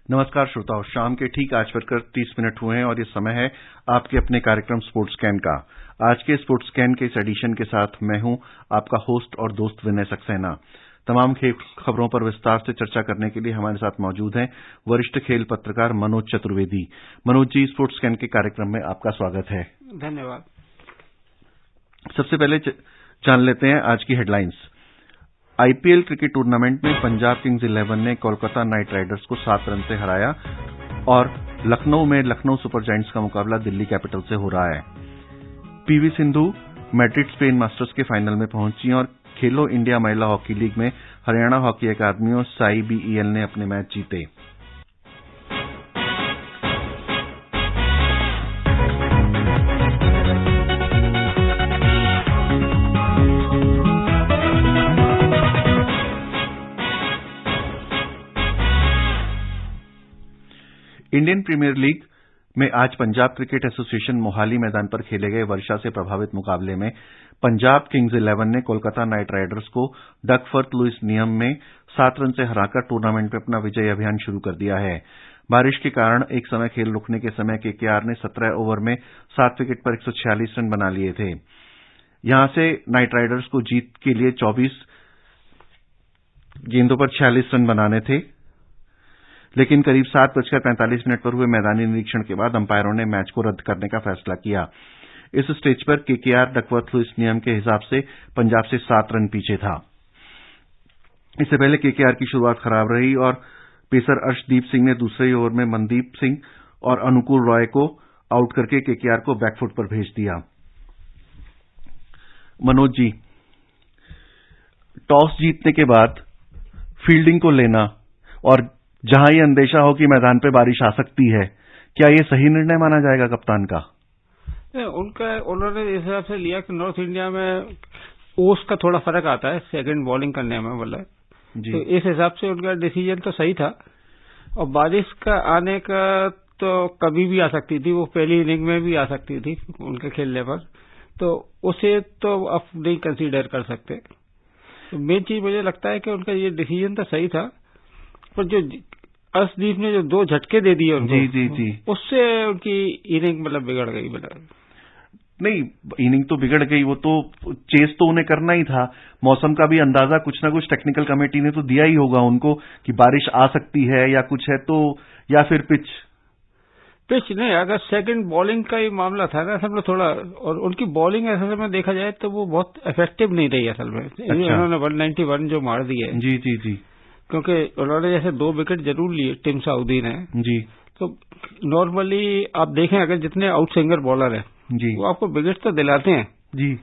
नमस्कार श्रोताओं, शाम के ठीक 8:30 हुए हैं और ये समय है आपके अपने कार्यक्रम स्पोर्ट्स स्कैन का। आज के स्पोर्ट्स स्कैन के इस एडिशन के साथ मैं हूं आपका होस्ट और दोस्त विनय सक्सेना। तमाम खेल खबरों पर विस्तार से चर्चा करने के लिए हमारे साथ मौजूद हैं वरिष्ठ खेल पत्रकार मनोज चतुर्वेदी। मनोज जी, स्पोर्ट्स स्कैन के कार्यक्रम में आपका स्वागत है। धन्यवाद। सबसे पहले जान लेते हैं आज की हेडलाइंस। आईपीएल क्रिकेट टूर्नामेंट में पंजाब किंग्स 11 ने कोलकाता नाइट राइडर्स को 7 रन से हराया और लखनऊ में लखनऊ सुपर जायंट्स का मुकाबला दिल्ली कैपिटल से हो रहा है। PV Sindhu Madrid Spain masters के फाइनल में पहुंची और खेलो इंडिया महिला हॉकी लीग में हरियाणा हॉकी अकादमी और साई बीईएल ने अपने मैच जीते। इंडियन प्रीमियर लीग में आज पंजाब क्रिकेट एसोसिएशन मोहाली मैदान पर खेले गए वर्षा से प्रभावित मुकाबले में पंजाब किंग्स 11 ने कोलकाता नाइट राइडर्स को डकवर्थ लुइस नियम में 7 रन से हराकर टूर्नामेंट में अपना विजयी अभियान शुरू कर दिया है। बारिश के कारण एक समय खेल रुकने के समय केकेआर ने 17 ओवर में 7 विकेट पर 146 रन बना लिए थे। यहां से नाइट राइडर्स को जीत के लिए 24 गेंदों पर 46 रन बनाने थे, लेकिन करीब 7:45 पर हुए मैदानी निरीक्षण के बाद अंपायरों ने मैच को रद्द करने का फैसला किया। इस स्टेज पर केकेआर डकवर्थ लुइस नियम के हिसाब से पंजाब से 7 रन पीछे था। इससे पहले केकेआर की शुरुआत खराब रही और पेसर अर्शदीप सिंह ने दूसरे ओवर में मनदीप सिंह और अनुकूल रॉय को आउट करके केकेआर को बैकफुट पर भेज दिया। मनोज जी, टॉस जीतने के बाद फील्डिंग को लेना और जहां ये अंदेशा हो कि मैदान पे बारिश आ सकती है, क्या ये सही निर्णय माना जाएगा कप्तान का? उन्होंने इस हिसाब से लिया कि नॉर्थ इंडिया में ओस का थोड़ा फर्क आता है सेकंड बॉलिंग करने में, मतलब तो इस हिसाब से उनका डिसीजन तो सही था। और बारिश का आने का तो कभी भी आ सकती थी, वो पहली इनिंग में भी आ सकती थी उनके खेलने पर, तो उसे तो अब नहीं कंसीडर कर सकते। तो मेन चीज मुझे लगता है कि उनका ये डिसीजन तो सही था, पर जो अर्शदीप ने जो 2 झटके दे दिए उनको, उससे उनकी इनिंग मतलब बिगड़ गई। नहीं, इनिंग तो बिगड़ गई, वो तो चेस तो उन्हें करना ही था। मौसम का भी अंदाजा कुछ ना कुछ टेक्निकल कमेटी ने तो दिया ही होगा उनको कि बारिश आ सकती है या कुछ है, तो या फिर पिच नहीं, अगर सेकंड बॉलिंग का ही मामला था ना, सब थोड़ा, और उनकी बॉलिंग असल में देखा जाए तो वो बहुत इफेक्टिव नहीं रही असल में। उन्होंने 191 जो मार दिए जी, क्योंकि उन्होंने जैसे 2 विकेट जरूर लिए टिम साउदी ने जी। तो नॉर्मली आप देखें, अगर जितने आउट स्विंगर बॉलर है जी, वो आपको विकेट तो दिलाते हैं जी,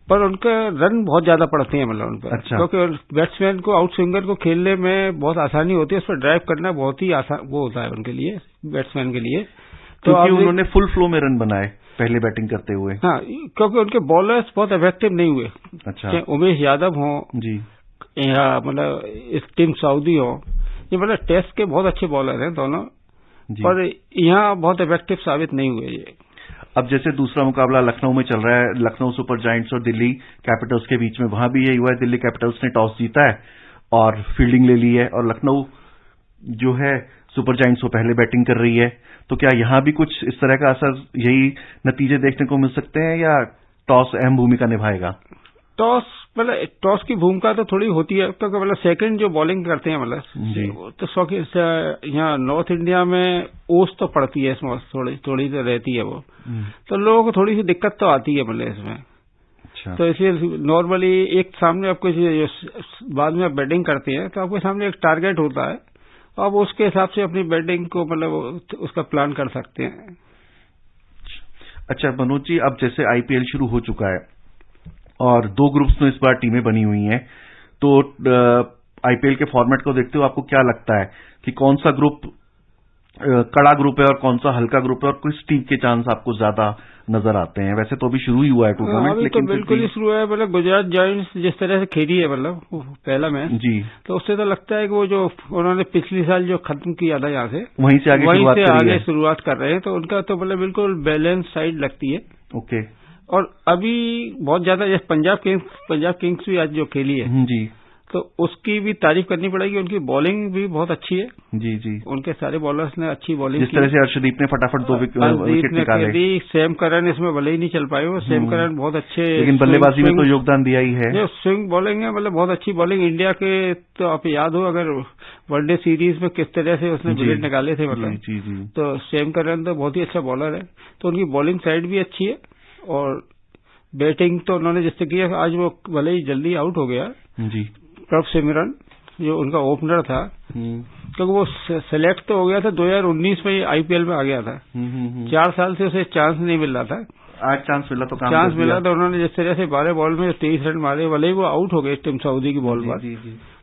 पर उनका रन बहुत ज्यादा पड़ते हैं मतलब उन पर। क्योंकि बैट्समैन को आउट स्विंगर को खेलने में बहुत आसानी होती है, उस पर ड्राइव करना बहुत ही आसान वो होता है उनके लिए, बैट्समैन के लिए। तो उन्होंने फुल फ्लो में रन बनाए पहले बैटिंग करते हुए। हाँ, क्योंकि उनके बॉलर्स बहुत इफेक्टिव नहीं हुए। अच्छा, उमेश यादव हो जी, या मतलब इस टीम सऊदी हो, ये मतलब टेस्ट के बहुत अच्छे बॉलर हैं दोनों, पर यहाँ बहुत इफेक्टिव साबित नहीं हुए ये। अब जैसे दूसरा मुकाबला लखनऊ में चल रहा है, लखनऊ सुपर जायंट्स और दिल्ली कैपिटल्स के बीच में, वहां भी यही हुआ है, दिल्ली कैपिटल्स ने टॉस जीता है और फील्डिंग ले ली है, और लखनऊ जो है सुपर जायंट्स वो पहले बैटिंग कर रही है। तो क्या यहां भी कुछ इस तरह का असर, यही नतीजे देखने को मिल सकते हैं या टॉस अहम भूमिका निभाएगा? टॉस की भूमिका तो थोड़ी होती है, क्योंकि मतलब सेकंड जो बॉलिंग करते हैं मतलब तो यहाँ नॉर्थ इंडिया में ओस तो पड़ती है, इसमें थोड़ी तो रहती है वो, तो लोगों को थोड़ी सी दिक्कत तो आती है मतलब इसमें। अच्छा। तो इसलिए नॉर्मली एक सामने आपको बाद में आप बैटिंग करते हैं तो आपके सामने एक टारगेट होता है, आप उसके हिसाब से अपनी बैटिंग को मतलब उसका प्लान कर सकते हैं। अच्छा मनोज जी, अब जैसे आईपीएल शुरू हो चुका है और 2 ग्रुप्स में इस बार टीमें बनी हुई हैं, तो आईपीएल के फॉर्मेट को देखते हुए आपको क्या लगता है कि कौन सा ग्रुप कड़ा ग्रुप है और कौन सा हल्का ग्रुप है, और किस टीम के चांस आपको ज्यादा नजर आते हैं? वैसे तो अभी शुरू ही हुआ है टूर्नामेंट, लेकिन तो बिल्कुल ही शुरू है। मतलब गुजरात जायंट्स जिस तरह से खेली है मतलब पहला मैच जी, तो उससे तो लगता है कि वो जो उन्होंने पिछले साल जो खत्म किया था यहाँ से वहीं से आगे शुरुआत कर रहे हैं, तो उनका तो मतलब बिल्कुल बैलेंस साइड लगती है। ओके। और अभी बहुत ज्यादा जैसे पंजाब किंग्स भी आज जो खेली है जी, तो उसकी भी तारीफ करनी पड़ेगी। उनकी बॉलिंग भी बहुत अच्छी है। जी जी, उनके सारे बॉलर्स ने अच्छी बॉलिंग जिस तरह से अर्शदीप ने फटाफट 2 विकेट निकाले। सैम करन इसमें भले ही नहीं चल पाए, वो सैम करन बहुत अच्छे, लेकिन बल्लेबाजी में तो योगदान दिया ही है। जो स्विंग बॉलिंग है, मतलब बहुत अच्छी बॉलिंग इंडिया के। तो आप याद हो अगर वनडे सीरीज में किस तरह से उसने विकेट निकाले थे, मतलब जी जी, तो सैम करन तो बहुत ही अच्छा बॉलर है। तो उनकी बॉलिंग साइड भी अच्छी है और बैटिंग तो उन्होंने जिससे किया, आज वो भले ही जल्दी आउट हो गया जी, प्रभ सिमरन जो उनका ओपनर था, क्योंकि वो सेलेक्ट तो हो गया था 2019 में, आईपीएल में आ गया था। 4 साल से उसे चांस नहीं मिल रहा था, आज चांस मिला तो काम चांस मिला तो उन्होंने जिस तरह से 12 बॉल में 23 रन मारे, भले ही वो आउट हो गए टीम सऊदी की बॉल पर,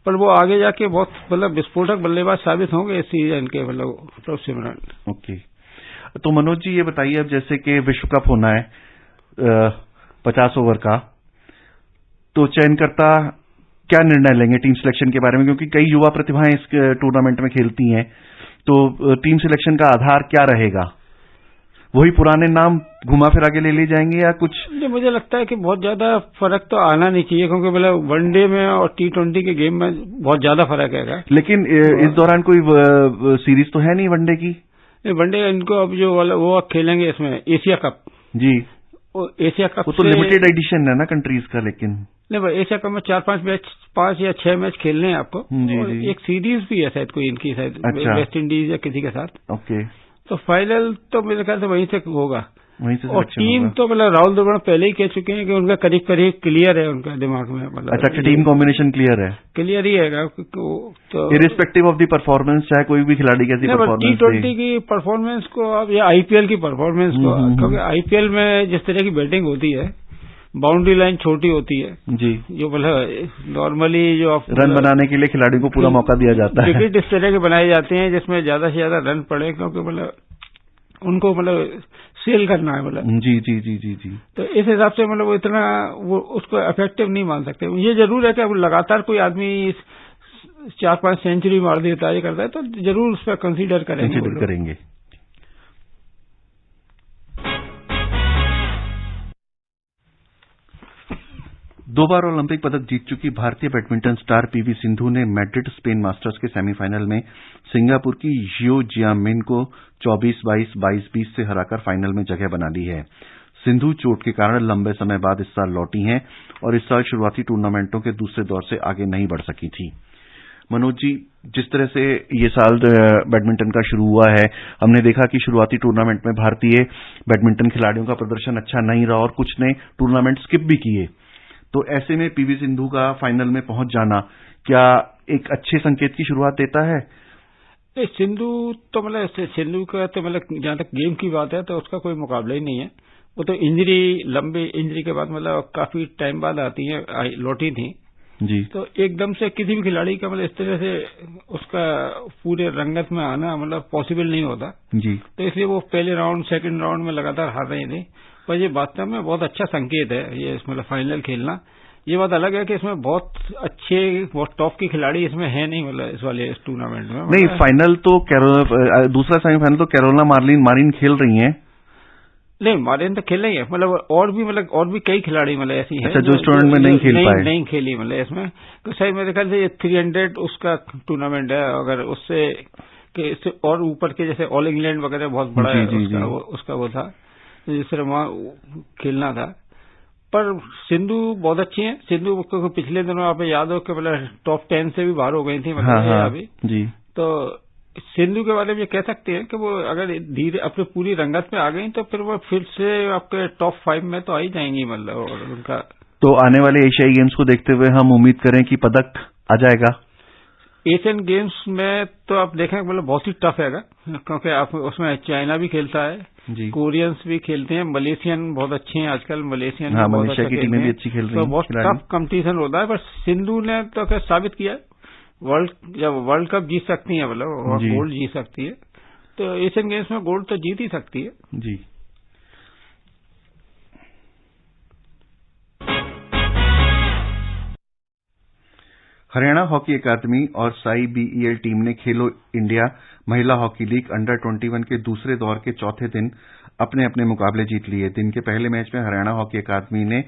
पर वो आगे जाके बहुत मतलब विस्फोटक बल्लेबाज साबित होंगे इस सीजन के, मतलब प्रभ सिमरन। ओके, तो मनोज जी ये बताइए, अब जैसे कि विश्व कप होना है 50 ओवर का, तो चयनकर्ता क्या निर्णय लेंगे टीम सिलेक्शन के बारे में, क्योंकि कई युवा प्रतिभाएं इस टूर्नामेंट में खेलती हैं, तो टीम सिलेक्शन का आधार क्या रहेगा? वही पुराने नाम घुमा फिरा के ले जाएंगे या कुछ? मुझे लगता है कि बहुत ज्यादा फर्क तो आना नहीं चाहिए, क्योंकि मतलब वनडे में और T20 के गेम में बहुत ज्यादा फर्क है। लेकिन इस दौरान कोई सीरीज तो है नहीं वनडे की? वनडे इनको अब जो वो खेलेंगे इसमें एशिया कप। जी, एशिया कप वो तो लिमिटेड एडिशन है ना कंट्रीज का, लेकिन नहीं भाई एशिया कप में 4-5 मैच, 5 या 6 मैच खेलने हैं आपको। जी, जी। एक सीरीज भी है शायद कोई इनकी, शायद अच्छा। वेस्ट इंडीज या किसी के साथ। ओके, तो फाइनल तो मेरे ख्याल से वहीं से होगा, वहीं से। और टीम तो मतलब राहुल द्रविड़ पहले ही कह चुके हैं कि उनका करीब करीब क्लियर है उनका दिमाग में, मतलब अच्छा, टीम कॉम्बिनेशन क्लियर है, क्लियर ही है। तो इरिस्पेक्टिव ऑफ द परफॉर्मेंस, चाहे कोई भी खिलाड़ी कैसी परफॉर्मेंस T20 की परफॉर्मेंस को अब या आईपीएल की परफॉर्मेंस को, क्योंकि आईपीएल में जिस तरह की बैटिंग होती है, बाउंड्री लाइन छोटी होती है जी, जो मतलब नॉर्मली जो रन बनाने के लिए खिलाड़ी को पूरा मौका दिया जाता है, विकेट इस तरह के बनाए जाते हैं जिसमें ज्यादा से ज्यादा रन पड़े, क्योंकि मतलब उनको मतलब सेल करना है, मतलब जी जी जी जी जी। तो इस हिसाब से मतलब वो इतना वो उसको इफेक्टिव नहीं मान सकते। ये जरूर है कि अब लगातार कोई आदमी 4-5 सेंचुरी मार देता है, ये करता है, तो जरूर उस पर कंसीडर करेंगे। 2 बार ओलंपिक पदक जीत चुकी भारतीय बैडमिंटन स्टार पीवी सिंधु ने मैड्रिड स्पेन मास्टर्स के सेमीफाइनल में सिंगापुर की जियो जियामिन को 24-22, 22-20 से हराकर फाइनल में जगह बना ली है। सिंधु चोट के कारण लंबे समय बाद इस साल लौटी हैं और इस साल शुरुआती टूर्नामेंटों के दूसरे दौर से आगे नहीं बढ़ सकी थी। मनोज जी, जिस तरह से ये साल बैडमिंटन का शुरू हुआ है, हमने देखा कि शुरुआती टूर्नामेंट में भारतीय बैडमिंटन खिलाड़ियों का प्रदर्शन अच्छा नहीं रहा और कुछ ने टूर्नामेंट स्किप भी किए। तो ऐसे में पीवी सिंधु का फाइनल में पहुंच जाना क्या एक अच्छे संकेत की शुरुआत देता है? सिंधु तो मतलब सिंधु का तो मतलब जहां तक गेम की बात है तो उसका कोई मुकाबला ही नहीं है। वो तो लंबी इंजरी के बाद मतलब काफी टाइम बाद आती है, लौटी थी जी। तो एकदम से किसी भी खिलाड़ी का मतलब इस तरह से उसका पूरे रंगत में आना मतलब पॉसिबल नहीं होता जी। तो इसलिए वो पहले राउंड सेकंड राउंड में लगातार हार रही थी। पर ये वास्तव में बहुत अच्छा संकेत है, ये मतलब फाइनल खेलना। ये बात अलग है कि इसमें बहुत अच्छे बहुत टॉप की खिलाड़ी इसमें है नहीं, मतलब इस टूर्नामेंट में नहीं। फाइनल तो दूसरा सेमीफाइनल तो कैरोलिना मारिन खेल रही हैं। नहीं, मारिन तो खेल रही है, मतलब और भी कई खिलाड़ी मतलब ऐसी हैं जो इस टूर्नामेंट में नहीं खेल पाए, नहीं खेली मतलब इसमें। तो शायद मेरे ख्याल से ये 300 उसका टूर्नामेंट है, अगर उससे और ऊपर के जैसे ऑल इंग्लैंड वगैरह बहुत बड़ा है उसका वो था जिस तरह वहां खेलना था। पर सिंधु बहुत अच्छी है। सिंधु को पिछले दिनों आप याद हो कि मतलब टॉप 10 से भी बाहर हो गई थी मतलब अभी जी। तो सिंधु के बारे में ये कह सकते हैं कि वो अगर धीरे अपनी पूरी रंगत में आ गई तो फिर वो फिर से आपके टॉप 5 में तो आ ही जाएंगी मतलब। और उनका तो आने वाले एशियाई गेम्स को देखते हुए हम उम्मीद करें कि पदक आ जाएगा। एशियन गेम्स में तो आप देखें मतलब बहुत ही टफ है, क्योंकि आप उसमें चाइना भी खेलता है जी, कोरियंस भी खेलते हैं, मलेशियन बहुत अच्छे हैं आजकल, मलेशियन मलेशिया की टीमें भी अच्छी खेल रही हैं, तो बहुत टफ कंपटीशन होता है। पर सिंधु ने तो खैर साबित किया जब वर्ल्ड कप जीत सकती है मतलब गोल्ड जीत सकती है, तो एशियन गेम्स में गोल्ड तो जीत ही सकती है जी। हरियाणा हॉकी अकादमी और साई बीईएल टीम ने खेलो इंडिया महिला हॉकी लीग अंडर 21 के दूसरे दौर के चौथे दिन अपने अपने मुकाबले जीत लिए। दिन के पहले मैच में हरियाणा हॉकी अकादमी ने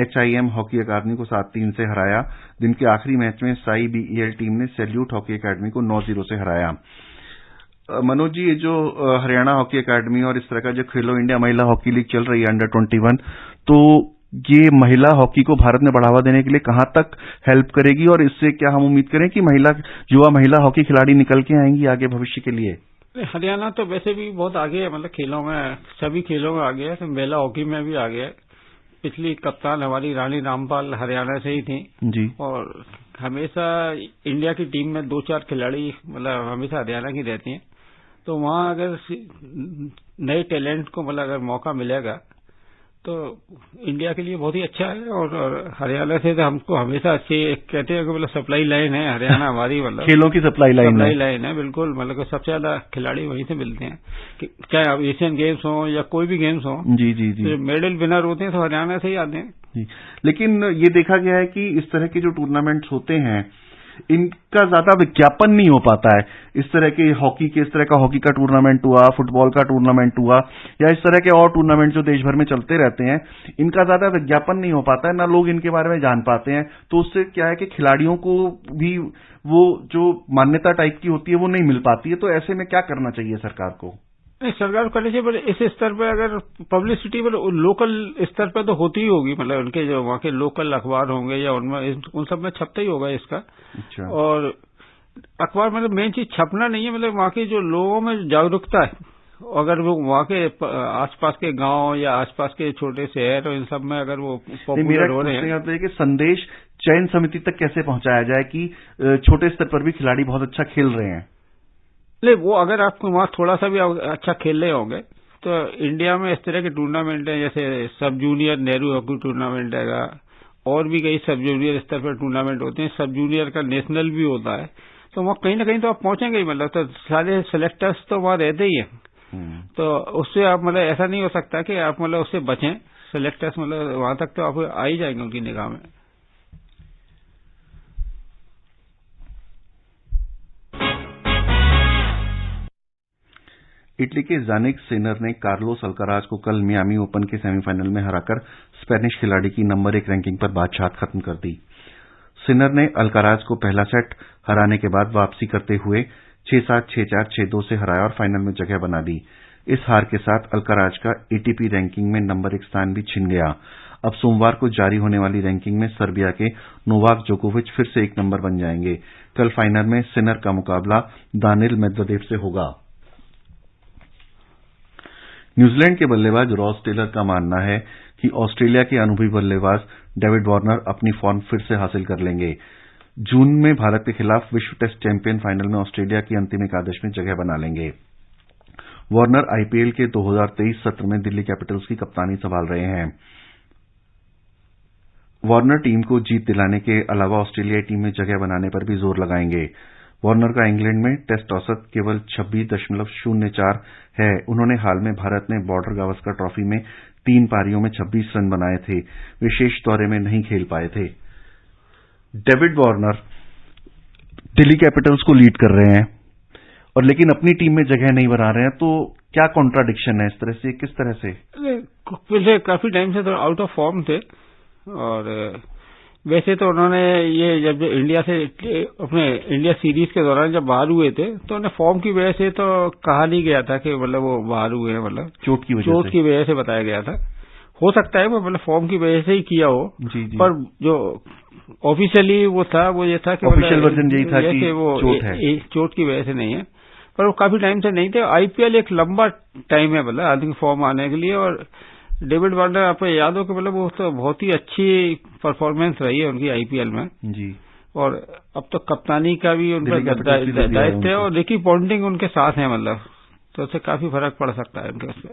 HIM हॉकी अकादमी को 7-3 से हराया। दिन के आखिरी मैच में साई बीईएल टीम ने सैल्यूट हॉकी अकादमी को 9-0 से हराया। मनोज जी, ये जो हरियाणा हॉकी अकादमी और इस तरह का जो खेलो इंडिया महिला हॉकी लीग चल रही है अंडर 21, तो ये महिला हॉकी को भारत में बढ़ावा देने के लिए कहां तक हेल्प करेगी और इससे क्या हम उम्मीद करें कि युवा महिला हॉकी खिलाड़ी निकल के आएंगी आगे भविष्य के लिए? हरियाणा तो वैसे भी बहुत आगे है, मतलब खेलों में, सभी खेलों में आगे है, तो महिला हॉकी में भी आगे है। पिछली कप्तान हमारी रानी रामपाल हरियाणा से ही थी जी, और हमेशा इंडिया की टीम में 2-4 खिलाड़ी मतलब हमेशा हरियाणा की रहती हैं। तो वहां अगर नए टैलेंट को मतलब अगर मौका मिलेगा तो इंडिया के लिए बहुत ही अच्छा है। और हरियाणा से तो हमको हमेशा अच्छे कहते हैं कि मतलब सप्लाई लाइन है हरियाणा हमारी, मतलब खेलों की सप्लाई लाइन है बिल्कुल। मतलब सबसे ज्यादा खिलाड़ी वहीं से मिलते हैं, चाहे अब एशियन गेम्स हो या कोई भी गेम्स हो। जी जी जी, तो मेडल विनर होते हैं तो हरियाणा से ही आते हैं जी। लेकिन ये देखा गया है कि इस तरह के जो टूर्नामेंट्स होते हैं इनका ज्यादा विज्ञापन नहीं हो पाता है। इस तरह के हॉकी के, इस तरह का हॉकी का टूर्नामेंट हुआ, फुटबॉल का टूर्नामेंट हुआ, या इस तरह के और टूर्नामेंट जो देश भर में चलते रहते हैं, इनका ज्यादा विज्ञापन नहीं हो पाता है, ना लोग इनके बारे में जान पाते हैं। तो उससे क्या है कि खिलाड़ियों को भी वो जो मान्यता टाइप की होती है वो नहीं मिल पाती है। तो ऐसे में क्या करना चाहिए सरकार को? नहीं, सरकार को करनी चाहिए, पर इस स्तर पर अगर पब्लिसिटी पर लोकल स्तर पर तो होती ही होगी। मतलब उनके जो वहाँ के लोकल अखबार होंगे या उनमें उन सब में छपता ही होगा इसका। अच्छा। और अखबार मतलब मेन चीज छपना नहीं है, मतलब वहाँ के जो लोगों में जागरूकता है, अगर वो वहाँ के आसपास के गांव या आसपास के छोटे शहर और इन सब में अगर वो पॉपुलर हो रहे हैं, कि संदेश चयन समिति तक कैसे पहुंचाया जाए कि छोटे स्तर पर भी खिलाड़ी बहुत अच्छा खेल रहे हैं। नहीं, वो अगर आपको वहां थोड़ा सा भी अच्छा खेल रहे होंगे तो इंडिया में इस तरह के टूर्नामेंट है, जैसे सब जूनियर नेहरू हॉकी टूर्नामेंट है, और भी कई सब जूनियर स्तर पर टूर्नामेंट होते हैं। सब जूनियर का नेशनल भी होता है, तो वहाँ कहीं ना कहीं तो आप पहुंचेंगे ही। मतलब तो सारे सेलेक्टर्स तो वहाँ रहते ही हैं, तो उससे आप मतलब ऐसा नहीं हो सकता कि आप मतलब उससे बचें। सेलेक्टर्स मतलब वहां तक तो आप आ ही जाएंगे उनकी निगाह में। इटली के जानिक सिनर ने कार्लोस अल्काराज को कल मियामी ओपन के सेमीफाइनल में हराकर स्पेनिश खिलाड़ी की नंबर 1 रैंकिंग पर बादशाहत खत्म कर दी। सिनर ने अल्काराज को पहला सेट हराने के बाद वापसी करते हुए 6-7, 6-4, 6-2 से हराया और फाइनल में जगह बना ली। इस हार के साथ अल्काराज का ATP रैंकिंग में नंबर 1 स्थान भी छिन गया। अब सोमवार को जारी होने वाली रैंकिंग में सर्बिया के नोवाक जोकोविच फिर से 1 नंबर बन जाएंगे। कल फाइनल में सिनर का मुकाबला दानिल मेदवेदेव से होगा। न्यूजीलैंड के बल्लेबाज रॉस टेलर का मानना है कि ऑस्ट्रेलिया के अनुभवी बल्लेबाज डेविड वार्नर अपनी फॉर्म फिर से हासिल कर लेंगे। जून में भारत के खिलाफ विश्व टेस्ट चैंपियन फाइनल में ऑस्ट्रेलिया की अंतिम एकादश में जगह बना लेंगे। वार्नर IPL के 2023 सत्र में दिल्ली कैपिटल्स की कप्तानी संभाल रहे हैं। वार्नर टीम को जीत दिलाने के अलावा ऑस्ट्रेलियाई टीम में जगह बनाने पर भी जोर लगाएंगे। वार्नर का इंग्लैंड में टेस्ट औसत केवल 26.04 है। उन्होंने हाल में भारत में बॉर्डर गावस्कर ट्रॉफी में 3 पारियों में 26 रन बनाए थे। विशेष दौरे में नहीं खेल पाए थे। डेविड वार्नर दिल्ली कैपिटल्स को लीड कर रहे हैं और लेकिन अपनी टीम में जगह नहीं बना रहे हैं, तो क्या कॉन्ट्राडिक्शन है इस तरह से? किस तरह से? पिछले काफी टाइम से तो आउट ऑफ फॉर्म थे, और वैसे तो उन्होंने ये जब इंडिया से अपने इंडिया सीरीज के दौरान जब बाहर हुए थे तो उन्हें फॉर्म की वजह से तो कहा नहीं गया था कि मतलब वो बाहर हुए हैं, मतलब चोट की वजह से बताया गया था। हो सकता है वो मतलब फॉर्म की वजह से ही किया हो। जी। पर जो ऑफिशियली वो था वो ये था कि ऑफिशियल वर्जन यही था कि वो चोट की वजह से नहीं है, पर वो काफी टाइम से नहीं थे। IPL एक लंबा टाइम है मतलब आदमी फॉर्म आने के लिए, और डेविड वार्नर आपको याद हो कि मतलब वो तो बहुत ही अच्छी परफॉर्मेंस रही है उनकी IPL में जी। और अब तो कप्तानी का भी उनका दायित्व है, और रिकी पॉन्टिंग उनके साथ है, मतलब तो उससे काफी फर्क पड़ सकता है उनके उससे।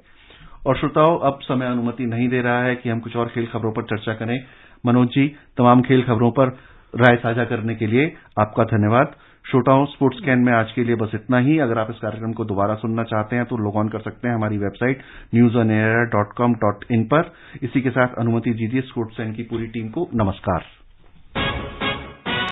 और श्रोताओं, अब समय अनुमति नहीं दे रहा है कि हम कुछ और खेल खबरों पर चर्चा करें। मनोज जी, तमाम खेल खबरों पर राय साझा करने के लिए आपका धन्यवाद। श्रोताओं, स्पोर्ट्स कैन में आज के लिए बस इतना ही। अगर आप इस कार्यक्रम को दोबारा सुनना चाहते हैं तो लॉग ऑन कर सकते हैं हमारी वेबसाइट newsonair.com.in पर। इसी के साथ अनुमति दीजिए स्पोर्ट्स कैन की पूरी टीम को नमस्कार।